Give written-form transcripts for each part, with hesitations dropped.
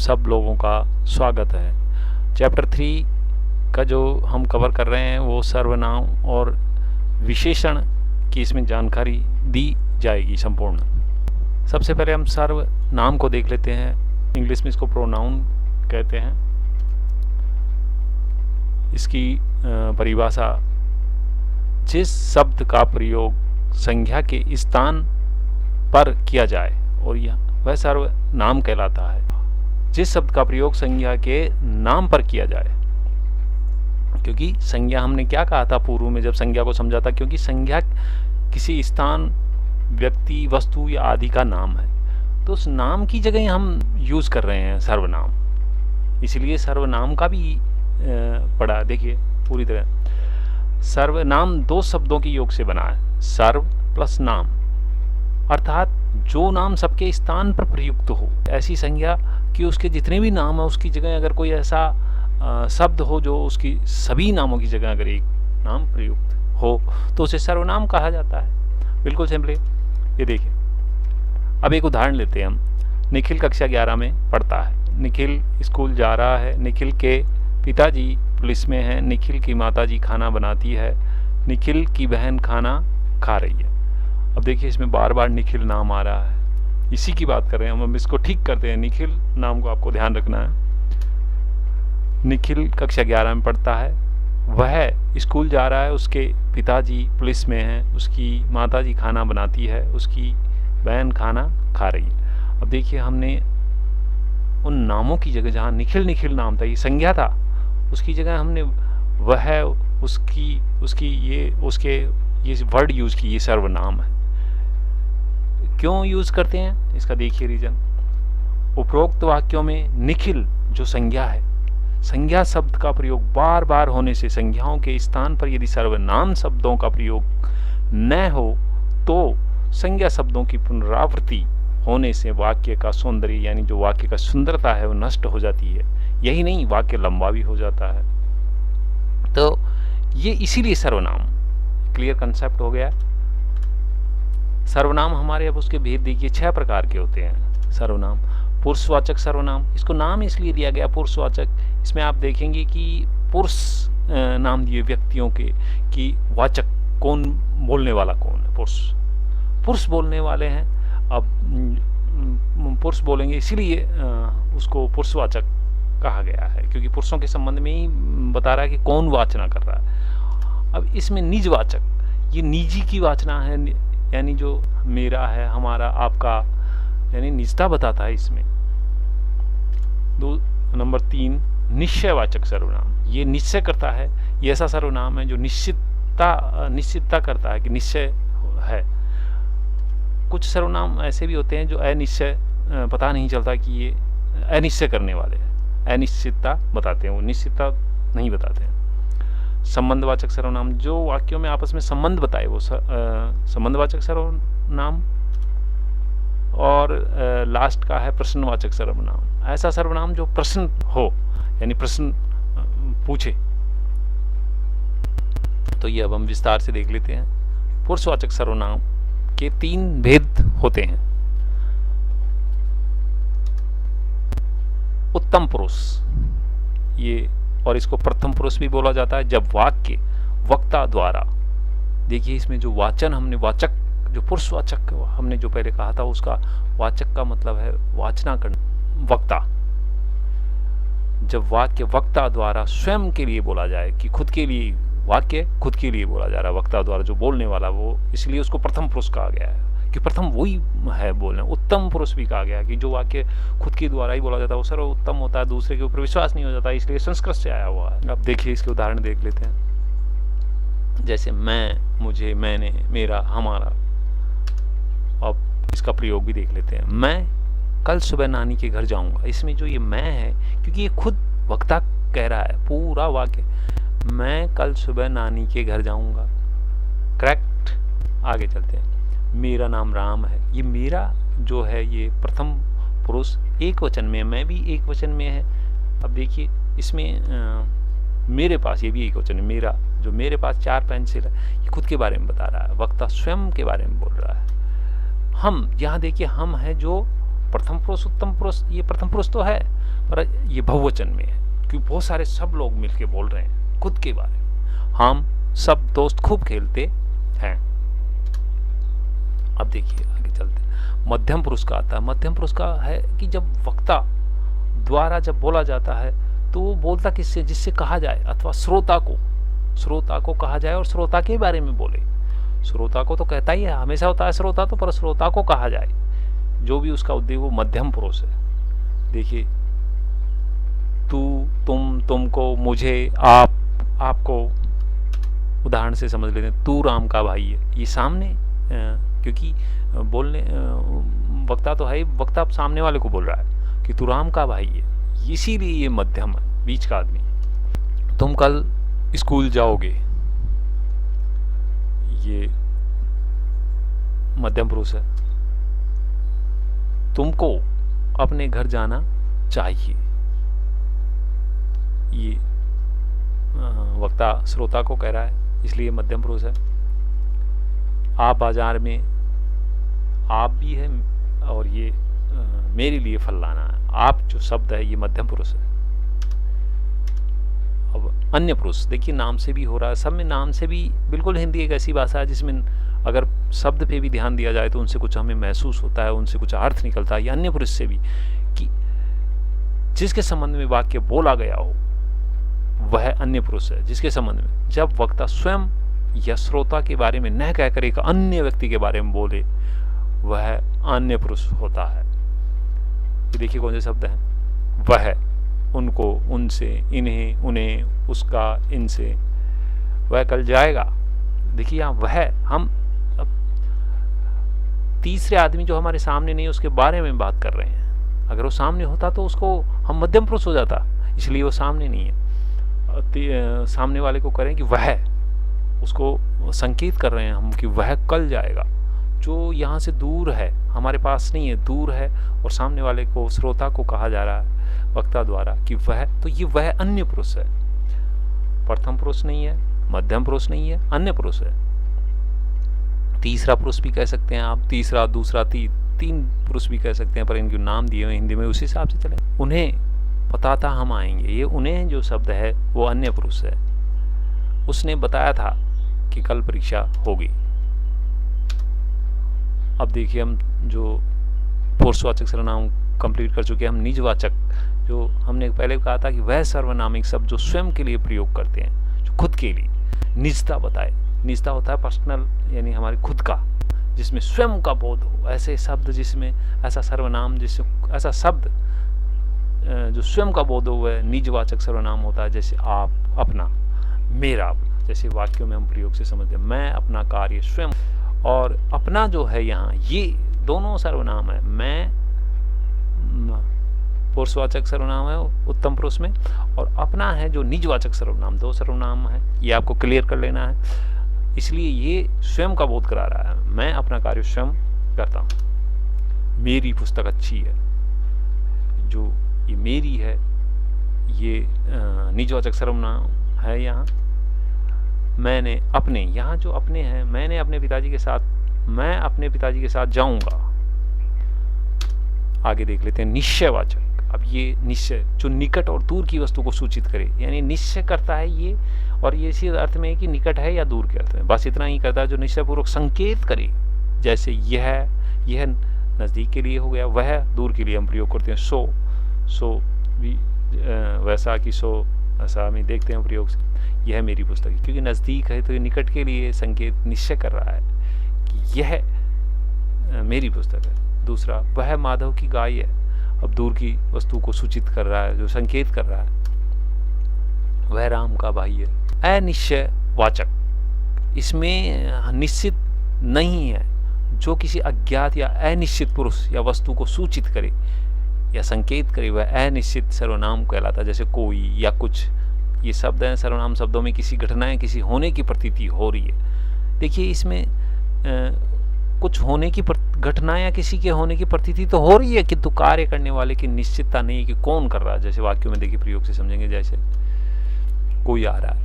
सब लोगों का स्वागत है। चैप्टर 3 का जो हम कवर कर रहे हैं वो सर्वनाम और विशेषण की इसमें जानकारी दी जाएगी संपूर्ण। सबसे पहले हम सर्वनाम को देख लेते हैं। इंग्लिश में इसको प्रोनाउन कहते हैं। इसकी परिभाषा, जिस शब्द का प्रयोग संज्ञा के स्थान पर किया जाए और यह वह सर्वनाम कहलाता है। जिस शब्द का प्रयोग संज्ञा के नाम पर किया जाए, क्योंकि संज्ञा हमने क्या कहा था पूर्व में जब संज्ञा को समझा था, क्योंकि संज्ञा किसी स्थान, व्यक्ति, वस्तु या आदि का नाम है, तो उस नाम की जगह हम यूज कर रहे हैं सर्वनाम। इसलिए सर्वनाम का भी पढ़ा। देखिए पूरी तरह सर्वनाम दो शब्दों के योग से बना है, सर्व प्लस नाम, अर्थात जो नाम सबके स्थान पर प्रयुक्त हो। ऐसी संज्ञा कि उसके जितने भी नाम है उसकी जगह अगर कोई ऐसा शब्द हो जो उसकी सभी नामों की जगह अगर एक नाम प्रयुक्त हो तो उसे सर्वनाम कहा जाता है। बिल्कुल सिंपली ये देखिए, अब एक उदाहरण लेते हैं हम। निखिल कक्षा 11 में पढ़ता है। निखिल स्कूल जा रहा है। निखिल के पिताजी पुलिस में हैं। निखिल की माताजी खाना बनाती है। निखिल की बहन खाना खा रही है। अब देखिए इसमें बार बार निखिल नाम आ रहा है, इसी की बात कर रहे हैं हम इसको ठीक करते हैं। निखिल नाम को आपको ध्यान रखना है। निखिल कक्षा 11 में पढ़ता है। वह स्कूल जा रहा है। उसके पिताजी पुलिस में हैं। उसकी माताजी खाना बनाती है। उसकी बहन खाना खा रही है। अब देखिए हमने उन नामों की जगह जहाँ निखिल निखिल नाम था, ये संज्ञा था, उसकी जगह हमने वह, उसकी ये वर्ड यूज की, ये सर्वनाम है। क्यों यूज करते हैं इसका देखिए रीजन। उपरोक्त वाक्यों में निखिल जो संज्ञा है, संज्ञा शब्द का प्रयोग बार बार होने से संज्ञाओं के स्थान पर यदि सर्वनाम शब्दों का प्रयोग न हो तो संज्ञा शब्दों की पुनरावृत्ति होने से वाक्य का सौंदर्य, यानी जो वाक्य का सुंदरता है, वो नष्ट हो जाती है। यही नहीं, वाक्य लंबा भी हो जाता है। तो ये इसीलिए सर्वनाम, क्लियर कंसेप्ट हो गया। सर्वनाम हमारे, अब उसके भेद देखिए 6 प्रकार के होते हैं सर्वनाम। पुरुषवाचक सर्वनाम, इसको नाम इसलिए दिया गया पुरुषवाचक। इसमें आप देखेंगे कि पुरुष नाम दिए व्यक्तियों के, कि वाचक कौन, बोलने वाला कौन है, पुरुष बोलने वाले हैं। अब पुरुष बोलेंगे, इसीलिए उसको पुरुषवाचक कहा गया है, क्योंकि पुरुषों के संबंध में ही बता रहा है कि कौन वाचना कर रहा है। अब इसमें निजवाचक, ये निजी की वाचना है, यानी जो मेरा है, हमारा, आपका, यानी निजता बताता है इसमें। नंबर 3 निश्चयवाचक सर्वनाम, ये निश्चय करता है। ये ऐसा सर्वनाम है जो निश्चितता करता है कि निश्चय है। कुछ सर्वनाम ऐसे भी होते हैं जो अनिश्चय, पता नहीं चलता कि ये अनिश्चय करने वाले हैं, अनिश्चितता बताते हैं, वो निश्चितता नहीं बताते हैं। संबंधवाचक सर्वनाम, जो वाक्यों में आपस में संबंध बताए, वो संबंधवाचक सर्वनाम। और लास्ट का है प्रश्नवाचक सर्वनाम, ऐसा सर्वनाम जो प्रश्न हो, यानी प्रश्न पूछे। तो ये अब हम विस्तार से देख लेते हैं। पुरुषवाचक सर्वनाम के 3 भेद होते हैं। उत्तम पुरुष, ये, और इसको प्रथम पुरुष भी बोला जाता है जब वाक्य वक्ता द्वारा, देखिए इसमें जो वाचन हमने, वाचक जो पुरुषवाचक हमने जो पहले कहा था, उसका वाचक का मतलब है वाचना करना, वक्ता। जब वाक्य वक्ता द्वारा स्वयं के लिए बोला जाए, कि खुद के लिए, वाक्य खुद के लिए बोला जा रहा है, वक्ता द्वारा जो बोलने वाला, वो, इसलिए उसको प्रथम पुरुष कहा गया है कि प्रथम वही है बोलना। उत्तम पुरुष भी कहा गया है कि जो वाक्य खुद के द्वारा ही बोला जाता है वो सर्वोत्तम होता है, दूसरे के ऊपर विश्वास नहीं हो जाता, इसलिए संस्कृत से आया हुआ है। अब देखिए इसके उदाहरण देख लेते हैं। जैसे मैं, मुझे, मैंने, मेरा, हमारा। अब इसका प्रयोग भी देख लेते हैं। मैं कल सुबह नानी के घर जाऊंगा। इसमें जो ये मैं है, क्योंकि ये खुद वक्ता कह रहा है पूरा वाक्य, मैं कल सुबह नानी के घर जाऊंगा। करेक्ट। आगे चलते हैं। मेरा नाम राम है। ये मेरा जो है ये प्रथम पुरुष एक वचन में, मैं भी एक वचन में है। अब देखिए इसमें मेरे पास, ये भी एक वचन है, मेरा, जो मेरे पास 4 पेंसिल है, ये खुद के बारे में बता रहा है, वक्ता स्वयं के बारे में बोल रहा है। हम, यहाँ देखिए हम है जो प्रथम पुरुष उत्तम पुरुष, ये प्रथम पुरुष तो है पर ये बहुवचन में है, क्योंकि बहुत सारे सब लोग मिलके बोल रहे हैं खुद के बारे में। हम सब दोस्त खूब खेलते हैं। अब देखिए आगे चलते हैं। मध्यम पुरुष का आता है। मध्यम पुरुष का है कि जब वक्ता द्वारा जब बोला जाता है तो वो बोलता किससे, जिससे कहा जाए, अथवा श्रोता को कहा जाए और श्रोता के बारे में बोले। श्रोता को तो कहता ही है, हमेशा होता है श्रोता तो, पर श्रोता को कहा जाए, जो भी उसका उद्देश्य, वो मध्यम पुरुष है। देखिए, तू, तुम, तुमको, मुझे, आप, आपको उदाहरण से समझ लेते हैं। तू राम का भाई है, ये सामने क्योंकि बोलने वक्ता तो है, वक्ता सामने वाले को बोल रहा है कि तू राम का भाई है, इसीलिए ये मध्यम है, बीच का आदमी। तुम कल स्कूल जाओगे, ये मध्यम पुरुष है। तुमको अपने घर जाना चाहिए, ये वक्ता श्रोता को कह रहा है, इसलिए मध्यम पुरुष है। आप बाजार में, आप भी है, और ये मेरे लिए फल लाना है, आप जो शब्द है ये मध्यम पुरुष है। अब अन्य पुरुष देखिए, नाम से भी हो रहा है, सब में नाम से भी। बिल्कुल हिंदी एक ऐसी भाषा है जिसमें अगर शब्द पे भी ध्यान दिया जाए तो उनसे कुछ हमें महसूस होता है, उनसे कुछ अर्थ निकलता है। या अन्य पुरुष से भी, कि जिसके संबंध में वाक्य बोला गया हो वह अन्य पुरुष है, जिसके संबंध में जब वक्ता स्वयं या श्रोता के बारे में न कहकर एक अन्य व्यक्ति के बारे में बोले, वह अन्य पुरुष होता है। ये देखिए कौन से शब्द हैं। वह, उनको, उनसे, इन्हें, उन्हें, उसका, इनसे। वह कल जाएगा। देखिए यहाँ वह, हम तीसरे आदमी जो हमारे सामने नहीं, उसके बारे में बात कर रहे हैं। अगर वो सामने होता तो उसको हम मध्यम पुरुष हो जाता, इसलिए वो सामने नहीं है। सामने वाले को करें कि वह, उसको संकेत कर रहे हैं हम कि वह कल जाएगा, जो यहाँ से दूर है, हमारे पास नहीं है, दूर है। और सामने वाले को, श्रोता को कहा जा रहा है वक्ता द्वारा कि वह, तो ये वह अन्य पुरुष है, प्रथम पुरुष नहीं है, मध्यम पुरुष नहीं है, अन्य पुरुष है। तीसरा पुरुष भी कह सकते हैं आप, तीसरा, दूसरा, तीन पुरुष भी कह सकते हैं, पर इनके नाम दिए हुए हिंदी में, उसी हिसाब से चले। उन्हें पता था हम आएंगे, ये उन्हें जो शब्द है वो अन्य पुरुष है। उसने बताया था कि कल परीक्षा होगी। अब देखिए, हम जो पुरुषवाचक सर्वनाम कंप्लीट कर चुके हैं, हम निजवाचक, जो हमने पहले कहा था कि वह सर्वनामिक शब्द जो स्वयं के लिए प्रयोग करते हैं, जो खुद के लिए निजता बताए। निजता होता है पर्सनल, यानी हमारे खुद का, जिसमें स्वयं का बोध हो। ऐसे शब्द जिसमें, ऐसा सर्वनाम जिसमें, ऐसा शब्द जो स्वयं का बोध हो, वह निजवाचक सर्वनाम होता है। जैसे आप, अपना, मेरा, जैसे वाक्यों में हम प्रयोग से समझते हैं, मैं अपना कार्य स्वयं। और अपना जो है यहाँ, ये दोनों सर्वनाम है। मैं पुरुषवाचक सर्वनाम है उत्तम पुरुष में, और अपना है जो निजवाचक सर्वनाम, दो सर्वनाम है। ये आपको क्लियर कर लेना है। इसलिए ये स्वयं का बोध करा रहा है, मैं अपना कार्य स्वयं करता हूँ। मेरी पुस्तक अच्छी है, जो ये मेरी है, ये निजवाचक सर्वनाम है यहाँ। मैंने, अपने, यहाँ जो अपने हैं, मैंने अपने पिताजी के साथ, मैं अपने पिताजी के साथ जाऊंगा। आगे देख लेते हैं निश्चयवाचक। अब ये निश्चय जो निकट और दूर की वस्तु को सूचित करे, यानी निश्चय करता है ये, और ये इसी अर्थ में है कि निकट है या दूर के अर्थ में, बस इतना ही करता है। जो निश्चयपूर्वक संकेत करे, जैसे यह नज़दीक के लिए हो गया, वह दूर के लिए हम प्रयोग करते हैं। सो भी वैसा कि सो, ऐसा हम देखते हैं प्रयोग से। यह मेरी पुस्तक है, क्योंकि नज़दीक है तो ये निकट के लिए संकेत निश्चय कर रहा है कि यह मेरी पुस्तक है। दूसरा, वह माधव की गाय है, अब दूर की वस्तु को सूचित कर रहा है, जो संकेत कर रहा है। वह राम का भाई है। अनिश्चय वाचक, इसमें निश्चित नहीं है, जो किसी अज्ञात या अनिश्चित पुरुष या वस्तु को सूचित करे या संकेत करे, वह अनिश्चित सर्वनाम कहलाता है। जैसे कोई या कुछ, ये शब्द हैं सर्वनाम शब्दों में। किसी घटनाएं, किसी होने की प्रतीति हो रही है। देखिए इसमें कुछ होने की घटना या किसी के होने की प्रतीति तो हो रही है, किंतु कार्य करने वाले की निश्चितता नहीं है कि कौन कर रहा है। जैसे वाक्यों में देखिए प्रयोग से समझेंगे, जैसे कोई आ रहा है,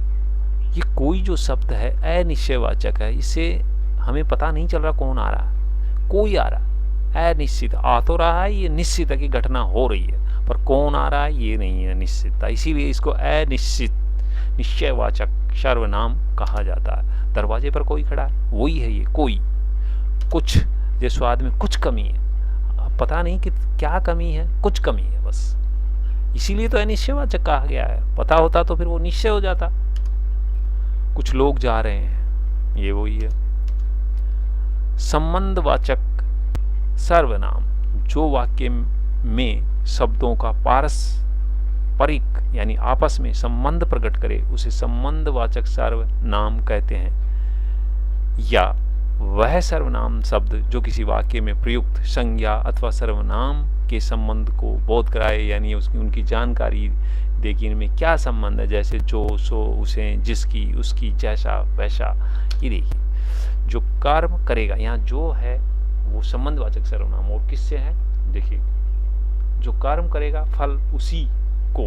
ये कोई जो शब्द है अनिश्चयवाचक है, इससे हमें पता नहीं चल रहा कौन आ रहा है। कोई आ रहा है, अनिश्चित। आ तो रहा है, ये निश्चित है कि घटना हो रही है, पर कौन आ रहा है ये नहीं है निश्चितता, इसीलिए इसको अनिश्चित निश्चयवाचक सर्वनाम कहा जाता है। दरवाजे पर कोई खड़ा है, वही है ये कोई। कुछ, जैसे स्वाद में कुछ कमी है, पता नहीं कि क्या कमी है, कुछ कमी है बस, इसीलिए तो अनिश्चयवाचक कहा गया है। पता होता तो फिर वो निश्चय हो जाता। कुछ लोग जा रहे हैं, ये वही है। संबंधवाचक सर्वनाम, जो वाक्य में शब्दों का पारस्परिक यानी आपस में संबंध प्रकट करे, उसे संबंधवाचक सर्वनाम कहते हैं। या वह सर्वनाम शब्द जो किसी वाक्य में प्रयुक्त संज्ञा अथवा सर्वनाम के संबंध को बोध कराए, यानी उनकी जानकारी दे कि इनमें क्या संबंध है, जैसे जो, सो, उसे, जिसकी, उसकी, जैसा, वैसा। ये देखिए, जो कर्म करेगा, यहाँ जो है वो संबंधवाचक सर्वनाम, और किससे है, देखिए, जो कर्म करेगा फल उसी को,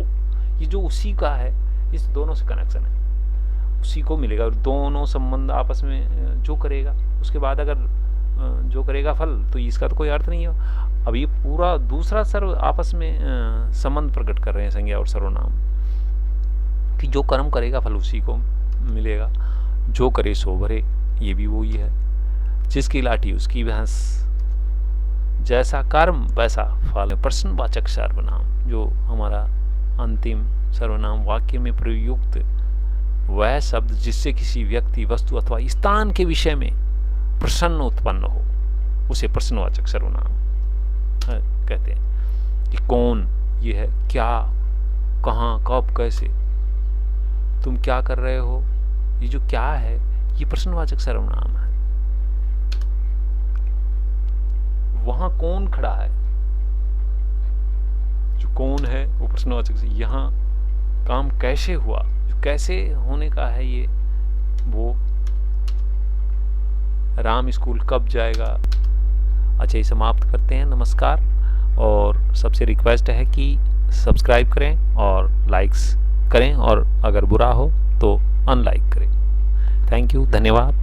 ये जो उसी का है, इस दोनों से कनेक्शन है, उसी को मिलेगा। और दोनों संबंध आपस में जो करेगा, उसके बाद अगर जो करेगा फल, तो इसका तो कोई अर्थ नहीं है। अब ये पूरा दूसरा सर्व आपस में संबंध प्रकट कर रहे हैं, संज्ञा और सर्वनाम, कि जो कर्म करेगा फल उसी को मिलेगा, जो करे सो भरे, ये भी वही है। जिसकी लाठी उसकी भैंस, जैसा कर्म वैसा फल। प्रश्नवाचक सर्वनाम, जो हमारा अंतिम सर्वनाम वाक्य में प्रयुक्त वह शब्द जिससे किसी व्यक्ति, वस्तु अथवा स्थान के विषय में प्रश्न उत्पन्न हो, उसे प्रश्नवाचक सर्वनाम कहते हैं। कि कौन, ये है, क्या, कहाँ, कब, कैसे, तुम क्या कर रहे हो, ये जो क्या है ये प्रश्नवाचक सर्वनाम है। वहां कौन खड़ा है, जो कौन है वो प्रश्नवाचक से। यहाँ काम कैसे हुआ, जो कैसे होने का है ये, वो राम स्कूल कब जाएगा। अच्छा, ये समाप्त करते हैं। नमस्कार। और सबसे रिक्वेस्ट है कि सब्सक्राइब करें और लाइक्स करें, और अगर बुरा हो तो अनलाइक करें। थैंक यू, धन्यवाद।